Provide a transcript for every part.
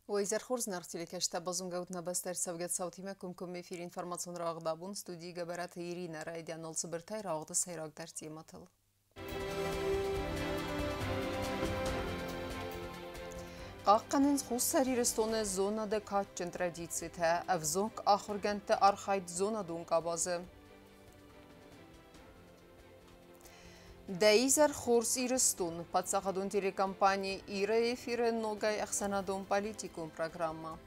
ويزر خورز نارتيلي كاشتا بازون قوتنا بستر سوجت صوتي ما كم في انفورماسيون راغبابون ستودي جبرات يرينا رايدي نول صبرتاي راغد سيراغ درتي مطل قاقنن خصري رستون زونا د كاتشن تراديتسيتا افزونك اخر جنت ارخايت زونا دون قبازه Дайзер хорс ирыстун, подсахадун телекомпании Ира эфиры ногай ахсанадун политикум программа.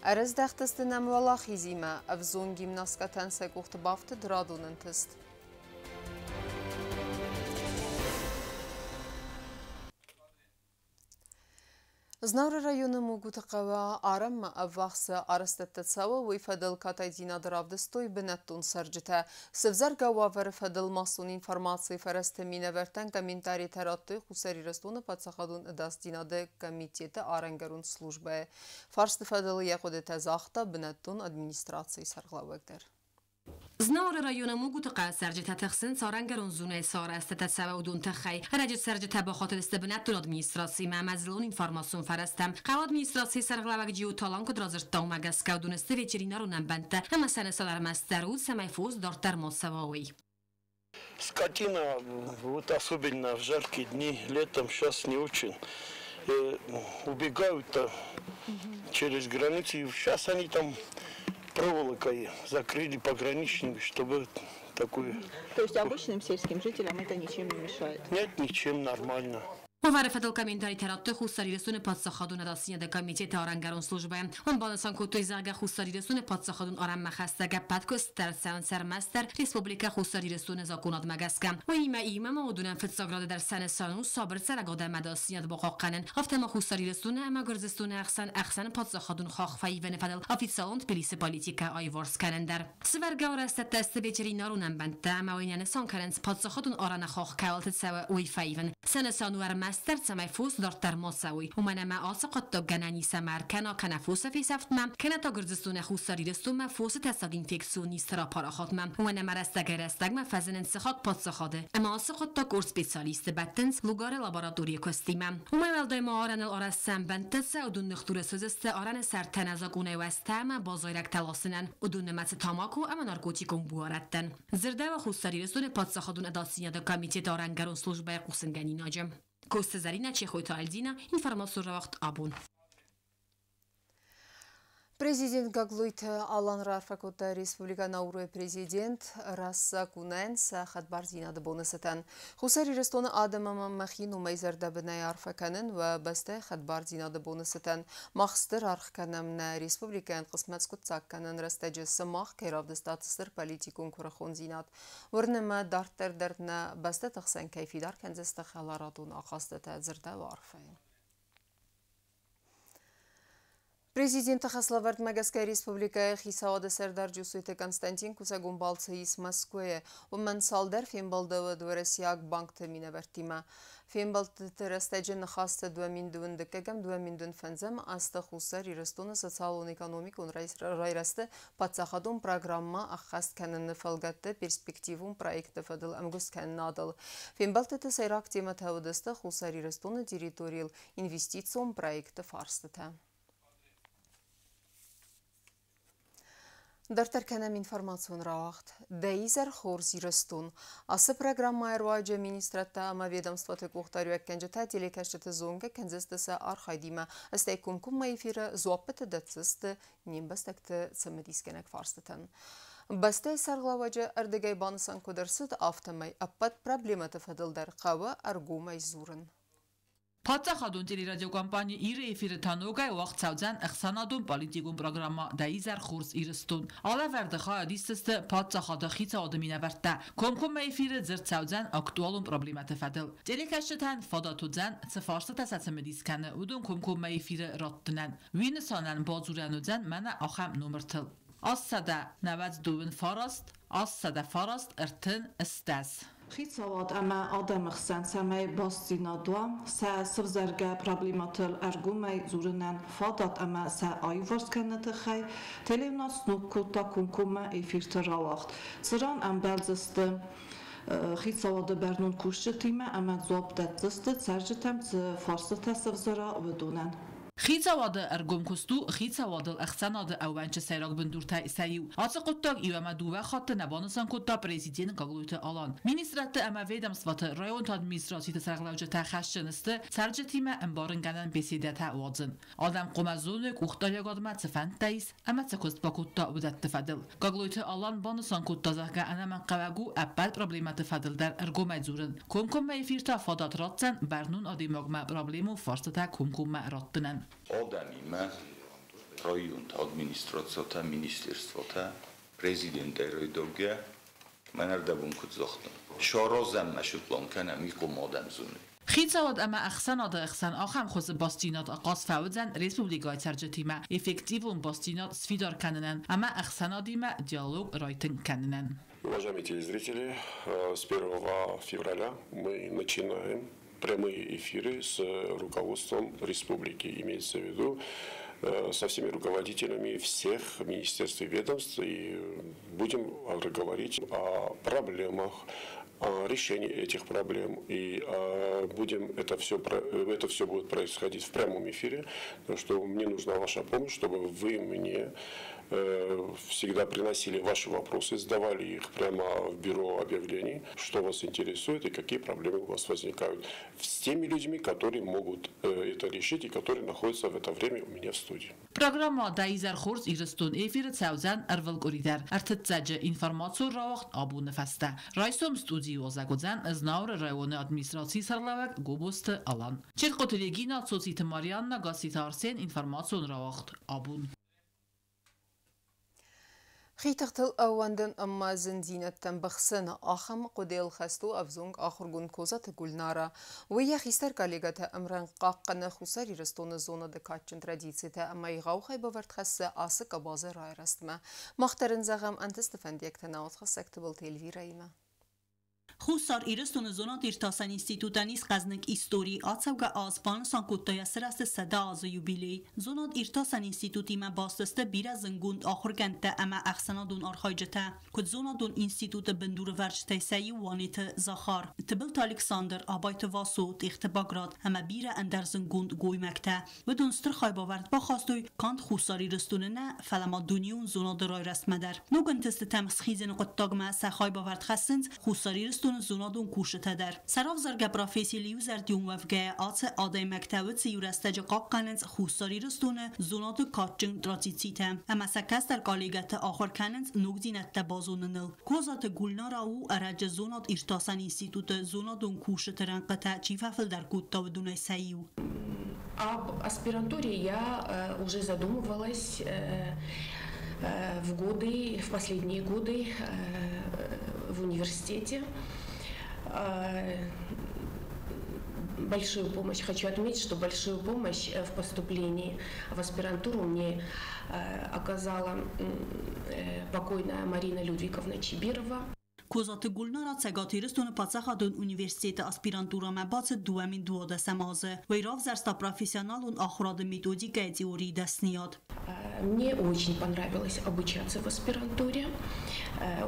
Арыз дахтысты намвала хизима, авзон гимнаскатан сайкухты бафты драдунын тыст. Знавры районы могут қава арам авақсы арыстаттатсава уйфадыл катайдина дыравды стой бінәттун сарджыта. Сывзарга уавары фадыл масун информации фарасты минавертен комментарий таратты хусари растуны подсахадун ыдастинады комитеті арангарун службы. Фарсты фадылы яқуды тазақта бінәттун администрации сарғлавыгдыр. Знавры районы могут қа сарджыта тахсын сарангарун зуны сара астататсава удун тахай. Раджит сарджыта бахатыр стабинаттун администрации мамазлун информацион фарастам. Қау администрации сарғлаваг джиу талан кудразырттау магаска удун сты вечеринарунан банта. Ама санасалар мастеруд самайфуз дортар мосавауи. Скотина, вот особенно в жаркие дни, летом сейчас не очень. Убегают через границы. Сейчас они там проволокой закрыли пограничник, чтобы такую... То есть обычным сельским жителям это ничем не мешает? Нет, ничем, нормально. وفرفت الكامنتاري ترات خصوصي رسون پادساخادون راسینه د کمیته آرانگران سلوجبه اون بانسان کوتوی زاگ خصوصی رسون پادساخادون آرام مخسته گپت کستر سان سرمستر ریسپوبلیکا خصوصی رسون زاکونات مگسکم و ایما ما ودونن فتساگراد در سن سالون صابر سرگاد مداسیات بقاقنن هفته ما خصوصی رسون اما گرزستون اخسن پادساخادون خاخ فایون فدل افیسالون پلیس پالیتیکا آیورس کلندر سورگا راست تست بچرینارونن بنت اما وینن سان کلنس پادساخادون آران خاخ کالت سو وی فایون سن سانو مستر سمایفوس دارتر ماسوی و من ما آسقط تا گنانی سمر کنا کنفوس فی سفت مم کنا تا گرزستون خوساری رستون مفوس تساق اینفکسیونی استرا پاراخات مم و من مرستگ ما فزن انسخات پادساخاده اما آسقط تا کورس سپیسیالیست بتنس لوگار لابراتوری کستیمم و من ولدای ما آرن الارس سنبنت سعودون نختور سوزست آرن سرتن از گونه وستم بازایرک تلاسنن و دون مس تاماکو اما نارکوتیکون بوارتن زرده و خوساری رستون پادساخادون اداسیه دا کمیته دارنگرون سلوجبه قوسنگانی ناجم Коста Зарина Чехойта Альдина, информацию равахт Абун. Президент Гаглуйт Алан Рарфакота Республика Науруе президент Раса Кунен Сахат Барзинады бонусатан. Хусари Рестона Адамама Махину Майзарда Бенай Арфаканын ва Басте Хат Барзинады бонусатан. Махстыр Архканамна Республикан Қысматскут Цакканын Растаджы Самах Кайравды статыстыр политикун Курахон Зинат. Варнама Дартардардна Басте Тахсан Кайфидар Канзесты Халарадун Ақасты Тазырда Варфайн. Президент Хаславард Магасская республика Хисаода Сардар Джусуйте Константин Кусагумбалца из Москвы. Уман Салдар Фембалдава Дворасиак банк Тамина Вартима. Фембалт Терастаджин Хаста Дуаминдун Декагам Дуаминдун Фензам Аста Хусар Ирастона социалон экономикун Райрасты Пацахадун программа Ахаст Канан Фалгатта перспективун проекта Фадыл Амгус Каннадал. Фембалт это Сайрак тема Таудеста Хусар Ирастона территориал инвестицион проекта Фарстата. Дартар канам информацион равахт. Дайзер хорзи растун. Асы программа эрваджа министрата ама ведомствата кухтарю эккенжета телекашчаты зонга кензестеса архайдима. Астай кумкумма эфира зуаппыты датсысты нембастакты цымыдискенек фарстытын. Бастай сарглаваджа ардагай банысан кудырсыд автомай аппат проблематы фадылдар қавы аргумай зурын. Պատսախադուն տելերադիոկամպանիա իր էֆիրը թանոգայ ուղղացան ըխսանադուն պոլիտիկուն պրոգրամա դայզար խորս իրստուն ալավերդը խայդիստը պատսախադը խիցաոդմինավերտա կոմկոմ էֆիրը ձրցաուձան ակտուալուն պրոբլեմատը ֆադել տելեկաշտան ֆադատուձան ծֆարսը տասացմեդիսկանը ուդուն կոմկոմ էֆիրը ռոտտնան վինսանան բոզուրանուձան mənə ախամ նոմրթլ ասսադա նաված դուվն ֆարաստ ասսադա ֆարաստ ըրթն ըստաս Խիցավատ ամա ադամըխսան սամայ բաստինադուա սա սվզարգա պրաբլիմատել արգումայ զուրնան ֆադատ ամա սա այվորս կաննատը խայ տելևնաց նուկուտա կունկումա էֆիրտը ռավաղտ ծրան ամբալձստը խիցավոդը բեռնուն կուշը թիմը ամա ձոբ դատստը ծարժտամ ֆորսը տասավզորա վդունան Խիցավադը արգում կուստու խիցավադը ախցանադը ավանչը սայրակ բնդուրթայ սայու ածակոտակ իվամադուվա խատը նաբանուսան կոտա պրեզիդենտ կագլույթը ալան Մինիստրատը ամա վեդամսվատը ռայոն ադմինիստրացիյը սարղլավջը թախաշչնստը ծարժը թիմը ըմբարնգանան բեսիդաթա ուածն Ադամ կոմազունը կուխտալյագադմա ծվանտայիս ամա ծակոստ բակոտա ուդատ տվադել Կագլույթը ալան բանուսան կոտա զահգա անաման կավագու ապալ պրոբլեմատը ֆադել դար արգում այձուրն Կոմկոմմա եվիրտա ֆադատ ռատցան բարնուն ադիմոգմա պրոբլему ֆարստատա կոմկոմմա ռատտնան Odamime rajont adminisztrációta, minisztérствота, prezidentéridoga menerdebunk zoxtun. Şorozem meşutlan kana miqom adamzuni. Խիցավոդ ամա ախսանադը ախսան ախամ խոզը բաստինատ աղաս ֆաուձան ռեսպուբլիկայ ծարջտիմա էֆեկտիվուն բաստինատ սվիդար կաննան ամա ախսանադիմա диалог райтын կաննան Уважаемые телезрители, с 1 февраля мы начинаем прямые эфиры с руководством республики, имеется в виду со всеми руководителями всех министерств и ведомств, и будем говорить о проблемах, о решении этих проблем, и это все будет происходить в прямом эфире, потому что мне нужна ваша помощь, чтобы вы мне всегда приносили ваши вопросы, сдавали их прямо в бюро объявлений, что вас интересует и какие проблемы у вас возникают с теми людьми, которые могут это решить и которые находятся в это время у меня в студии. Программа «Дайзар Хорс» ирстун эфиры цаузан арвал коридор. Артцаджа информацию равахт абу нефаста. Райсом студии озагудзан знаур районы администрации сарлавак губост алан. Черко телегина социта Марианна гасита Арсен информацию равахт абун. خيتقتل أواندن أما زندينة تنبخسن آخم قديل خستو أفزونغ آخرگون كوزة تقول نارا ويا خيستر كاليغة أمران قاقنا خساري رستون زونة دكاتشن تراديسيتا أما يغاوخي بورد خسة آسك أبازة راي رستما مخترن زغم أنت استفنديك تناوت خسك تبل تيلوي رايما Խուսար իրստոնը զոնատ իրտասան ինստիտուտանիս խազնկ իստորի ացավգա ազբան սանկուտտոյա սրաստը սադա ազը յուբիլեի զոնատ իրտասան ինստիտուտի մա բաստստը բիրա զնգունդ ախորգանտը ամա ախսանադուն արխայջտա կուտ զոնադուն ինստիտուտը բնդուրը վարչտայսայի ուանիթը զախար տբլտ Ալեքսանդր աբայթը վասու տիխտը բագրատ ամա բիրա ընդար զնգունդ գույմակտա վդուն ստր խայբավարդ բախաստոյ կանդ խուսար իրստոնը ֆալամադունիուն զոնադը ռայ ռասմադար նուգընտստը տամ սխիզեն qıttagma սախայբավարդ խասնց խուսար زونادون کوشته در سراغ زرگ پروفسیلیو زردیون وفگه آت آدای مکتبت یورستج قاقننز خوستاری رستونه زوناد کاتچنگ دراتیتیته اما سکست در کالیگت آخر کننز نگدینت بازوننل کوزات گولنارا او ارج زوناد ارتاسن اینستیتوت زونادون کوشته رنقته چیفافل در کودتا و دونه سیو Об аспирантуре я уже задумывалась в последние годы в университете. Большую помощь, хочу отметить, что большую помощь в поступлении в аспирантуру мне оказала покойная Марина Людвиговна Чибирова. Կոզատը գուլնորա ցեգաթիրստոնը պացախադուն университета аспирантурама բացը դուամին դուոդը սամազը վայրով զարստա профессионалун охрады методика теории дасниот. Мне очень понравилось обучаться в аспирантуре.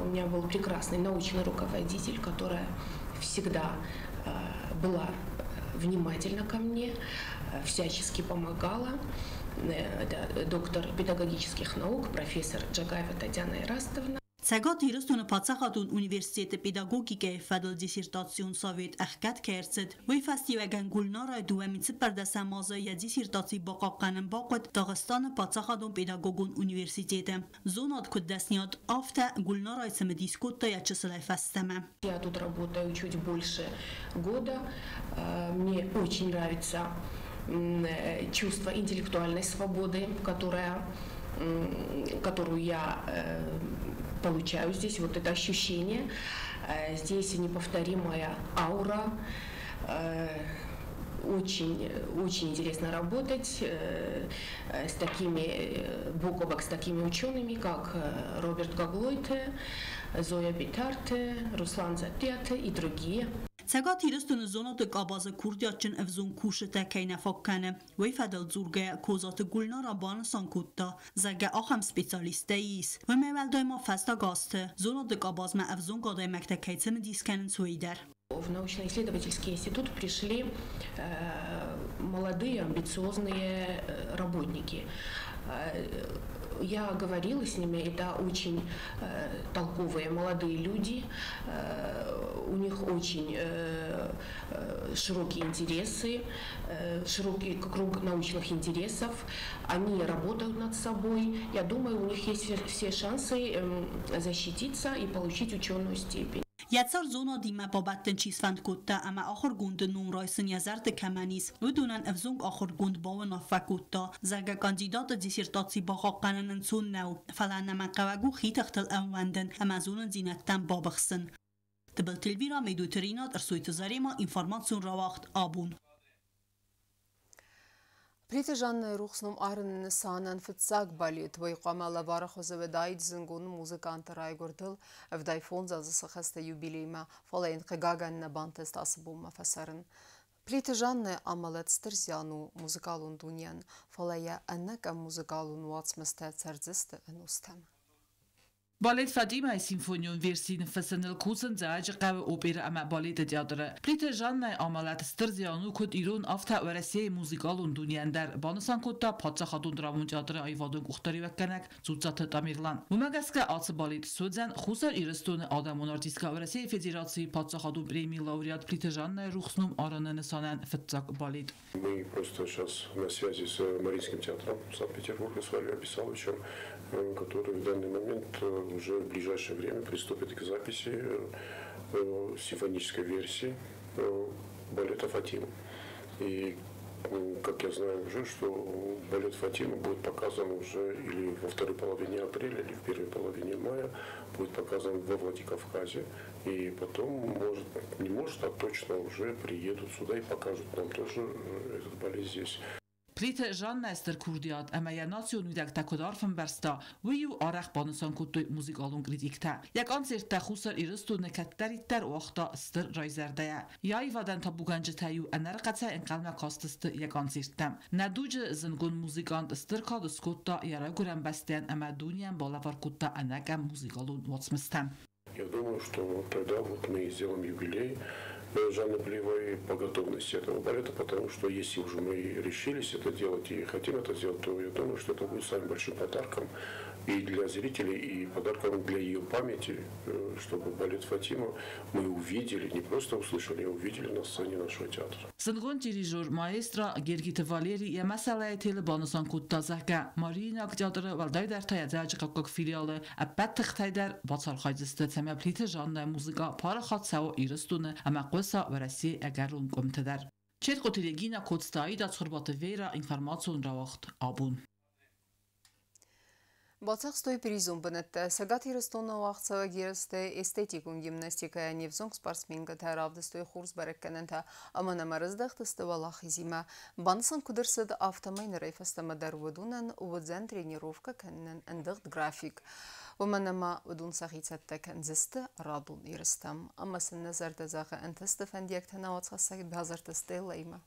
У меня был прекрасный научный руководитель, которая всегда была внимательна ко мне, всячески помогала. Это доктор педагогических наук, профессор Джагаева Татьяна Ирастовна. Ցեգատ իրստոնը պացախատուն ունիվերսիտետը պեդագոգիկայի ֆադլ դիսերտացիոն սովետ ախկատ կերցդ վայ ֆաստիվագան գուլնարայ դուամիցը պարդասամազը յա դիսերտացի բaqaqanın բaqıt Dağıstanı պացախատուն պեդագոգուն университетը зонат куддаснят авта гулнарай самедискотта я часылай фастама. Я тут работаю чуть больше года. Мне очень нравится чувство интеллектуальной свободы, которую я получаю здесь, вот это ощущение, здесь неповторимая аура, очень интересно работать с такими, бок о бок с такими учеными, как Роберт Гаглойте, Зоя Битарте, Руслан Затете и другие. Цагat hirstun zonat qabazı Kurdyaçın evzun kuşete keyne fokkane ve fedel zurge kozat gulnara bansan kutta zage aham specialisteis ve mevel daima festa gaste zonat qabaz ma evzun qaday mektekaytsen diskenin suider. В научно-исследовательский институт пришли молодые, амбициозные работники. Я говорила с ними, это очень толковые молодые люди, у них очень широкие интересы, широкий круг научных интересов, они работают над собой. Я думаю, у них есть все шансы защититься и получить ученую степень. Yatsar zona dima babatten çisfand kutta ama axır gund numraysın yazart kamanis و دونن افزونگ آخر گند باون افکوتا زرگ کاندیدات دیسرتاسی با حقانن سون نو فلان مقاوگو خیت اختل اوندن امازون زینتن بابخسن تبل تلویرا میدوترینات ارسویت زریما اینفورماسیون راوخت آبون Притяжанная рухснум арн санан фитсак балет вайқамала варахоза ведайд зингун музыканты райгурдыл вдай фонза засахаста юбилейма фолайн қигаган на бантест асыбума фасарын. Притяжанная амалет стерзяну музыкалун дуньян фолая аннака музыкалун уацмасте царзисты энустам. بالت فدیمای سیمفونیون ورسین فسنل کوسن زاج قو اوپرا اما بالت دیادره پلیت جان عملات استرزیانو کد ایران افتا ورسی موزیکالون دنیان در بانسان کد پادشا خاتون درامون جادره ایوادون گختاری وکنک زودزات تامیرلان مومگسکه آس بالت سودزن خوسر ایرستون آدمون آرتیسکا ورسی فدراسی پادشا خاتون پریمی لاوریات پلیت جان روخسنوم آرانن سانن فتزاک بالت. Мы просто сейчас на связи с Мариинским театром Санкт-Петербурга с Валерием Писаловичем, который в данный момент уже в ближайшее время приступит к записи симфонической версии балета «Фатима». И, как я знаю уже, что балет «Фатима» будет показан уже или во второй половине апреля, или в первой половине мая, будет показан во Владикавказе. И потом, не может, а точно уже приедут сюда и покажут нам тоже этот балет здесь. پلیت جان نستر کردیات اما یا ناسیون ویدک تکودار فن برستا ویو آرخ بانسان کتوی موزیک آلون گریدیکتا یک آنسیر تخوصر ایرستو نکتری در وقتا استر رایزرده یا ایوادن تا بوگنج تایو انر قطع انقلم کاستست یک آنسیر تم ندوج زنگون موزیکاند استر کاد سکوتا یا را گرم بستین اما دونیم بالا وار کتا انگم موزیک آلون واتمستم. Я думаю, что тогда вот мы сделаем юбилей Жанны Плевой по готовности этого балета, потому что если уже мы решились это делать и хотим это сделать, то я думаю, что это будет самым большим подарком и для зрителей, и подарком для ее памяти, чтобы балет «Фатима» мы увидели, не просто услышали, а увидели на сцене нашего театра. Сангон дирижер маэстро Гергита Валери я масалай тел бонусан кутта зага Марина театр валдай дар таязач какок филиалы аппат тайдар бацар хайзысты тема плите жанна музыка пара хатсао ирстуны ама qosa و رسی اگرون کمته در چه قطیلگینا کدستایی در صربات ویرا اینفرماسیون را وقت آبون Бацах стой призум бенетте сагати рестона вахтсава гирсте эстетикун гимнастика невзонг спортсменга таравды стой хурс бареккенента амана мараздахтысты валахизима бансан кудырсыд автомайн рейфастама дарвудунан уводзен тренировка кеннен эндыгт график ومنما ودون سخيتة كنزست رادون يرستم أما سنزر تزاخ أنت استفنديك تناوت خاصك بهزر تستيل ليما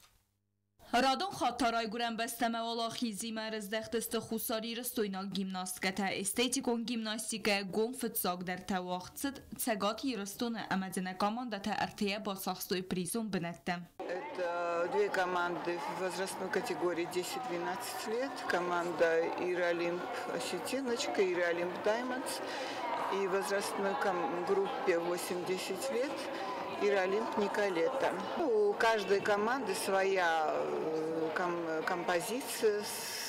رادون خاطرای گرم بستمه والا خیزی مرز دختست خوصاری رستوینا گیمناستکتا استیتیکون گیمناستیکه گون فتساق در تواختسد تساقاتی رستونه امدنه командата артея با сахстой призум бенеттем. Это две команды в возрастной категории 10-12 лет. Команда Иролимп Осетиночка, Иролимп Даймондс. И в возрастной группе 8-10 лет Иролимп Николета. У каждой команды своя композиция,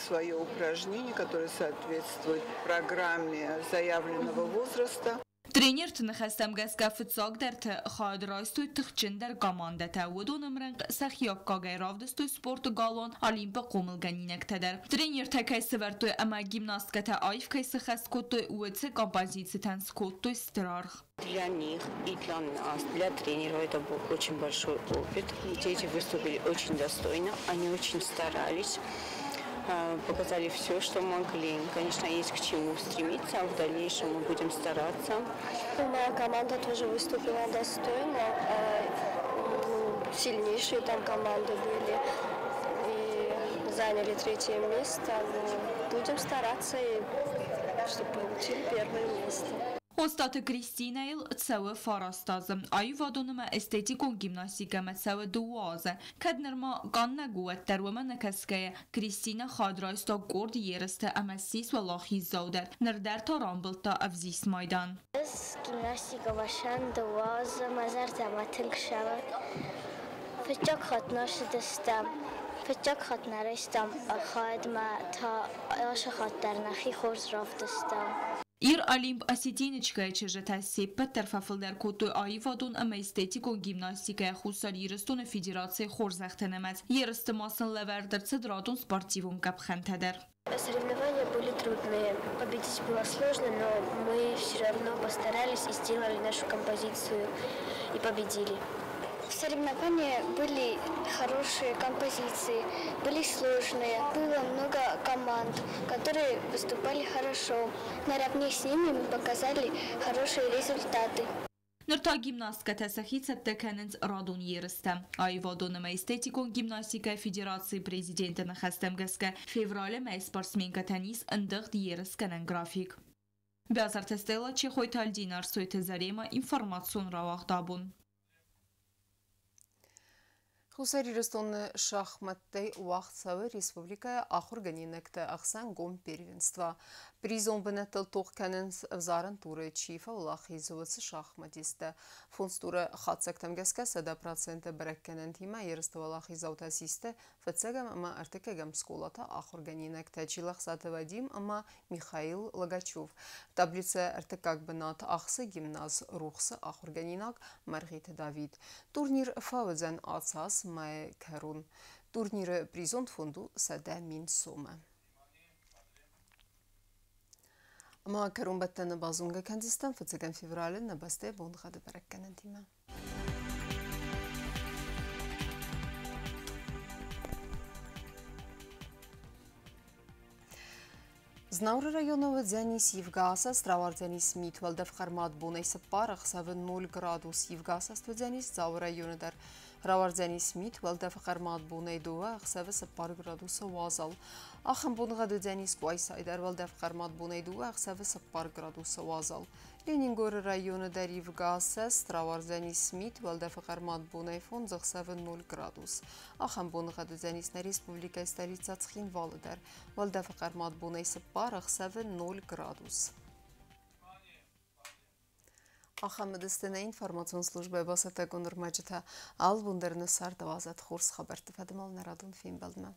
свое упражнение, которое соответствует программе заявленного возраста. Тренер تنخستم گسکا فتساق در خواهد رایستوی تخچن در گامانده تا و دو نمرنگ سخیاب کاگای راودستوی سپورت گالون آلیمپ قومل گنینک تدر. ترینر تکای سورتوی اما گیمناستکا تا آیف کای سخست کتوی اویتس композиции تنس کتوی سترارخ. Для них и для нас, для тренеров это был очень большой опыт. Дети выступили очень достойно, они очень старались. Показали все, что могли. Конечно, есть к чему стремиться, а в дальнейшем мы будем стараться. Моя команда тоже выступила достойно. сильнейшие там команды были и заняли 3-е место. Но будем стараться, чтобы получили 1-е место. Ոստատը Կրիստինայիլ ծավը ֆարաստազը, այու վադոնումը էստետիկոն գիմնաստիկամը ծավը դուազը, կդնրմա կաննա գուət դարվամը նկասկայը, Կրիստինա խադրայստա գորդ երստը ամասիս ու լախի զավդար, նրդար ռամբլտա ավզիս մայդան։ Ես գիմնաստիկա վաշան դուազը, մազար ձամաթել կշավատ, վճակ խատնաշը դստամ, վճակ խատնարեստամ, խայդմա թա աշը խատտարնախի խորզրավ դստամ։ Իր Ալիմպ ասիտինիչկայ չժետասի պտր ֆաֆլդար կոտու այվադուն ըմ էստետիկոն գիմնաստիկայ խուսար երստունը ֆեդերացիա խորզախտենեմած, երստը մասն լևերդրցը դրատուն սպարտիվուն կապ խանթադար։ Соревнования были трудные. Победить было сложно, но мы все равно постарались и сделали нашу композицию и победили. Соревнования были хорошие композиции, были сложные. Было много команд, которые выступали хорошо. Наравне с ними мы показали хорошие результаты. Նրտա գիմնաստկա տեսախիցը տեքանենց ռադուն երստը։ Այվադոնը էստետիկոն գիմնաստիկա ֆեդերացիա պրեզիդենտը նխաստեմ գսկա ֆևրալը մայ սպորտսմենկա տենիս ընդդղ երսկանան գրաֆիկ։ Բязարտեստելա չեխոյթալ դինար սոյթը զարեմա ինֆորմացիոն ռավաղդաբուն։ Хусариростон шахматтай уақытсауы республикая ахур ганинекті ақсан гом первенства. Призон бінеттіл тоқканын взарын туры чифа улақи зуыцы шахматисті. Фонс туры қатсактам гәске 100% бірәккенін тима ерісті улақи заутасисті. Фәтсәгім ама артекегім сколата ахур ганинекті чилақсаты вадим ама Михаил Лагачев. Таблица артекак бінат ақсы гимназ рухсы ахур ганинак Маргита Давид. Турнир фаудзен ацас май карун. Турниры призон фонду 100.000 сома. Ama karun battana bazunga kendistan fıtıgan fevralin nabaste bonğadı barakkanan tima. Знаура районова дзянис Евгаса, стравар дзянис Митвалда в Хармат Бунайса парах савы 0 градус Евгаса студзянис зау районыдар. Равар дзянис Митвалда в Хармат Бунайдуа савы 0 градуса вазал. Ахам бунғады дзянис Гуайса Айдарвалда в Хармат Бунайдуа савы 0 градуса вазал. Ленингор районыдар Евгаса, стравар дзянис Митвалда в Хармат Бунайфон савы 0 градус. Ахам бунғады дзянис на республика столица Цхинвалыдар. Валда в Хармат Бунайса парах савы 0 градус. Ахамедистіне информацион службе басата гонор маджита ал бундерны сар 12 хурс хабарты фадымал нарадун фейм балдыма.